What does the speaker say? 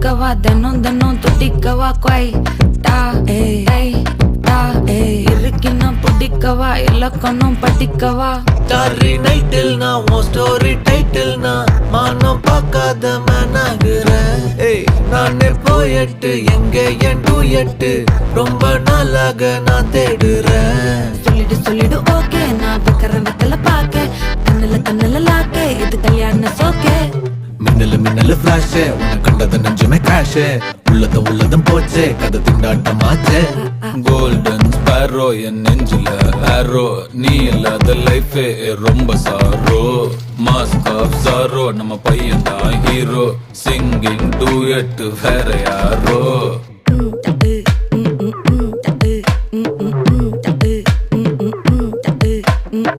தொட்டுக்கவா தினம் தினம் தொட்டிக்கவா கொய் டா ஏய் டா இருக்கின்னா பிடிக்கவா இலக்கணம் படிக்கவா ஸ்டாரி நைட்டில் நான் உன் ஸ்டோரி டைட்டில் நான் மானம் பார்க்காத மேனாகிறேன். நானே போயட்டு எங்க என் டூயட்டு ரொம்ப நாளாக நான் தேடுறேன். சொல்லிடு ஓகே நான் வைக்கிறேன் வெத்தல பாக்க கண்ணுல லாக்க இது கல்யாண சோக்கே மின்னலு ஃபிளாஷ் உன்னை கண்டது நெஞ்சுமே கிராஷ் உள்ளதும் போச்சே கதை திண்டாட்டமாச்சே. கோல்டன் ஸ்பேரோ என் நெஞ்சில ஆரோ நீ இல்லாத லைஃபே ரொம்ப சாரோ. மாஸ்க் ஆஃப் சாரோ நம்ம பையன் தான் ஹீரோ சிங்கிங் டூயட் வேற யாரோ.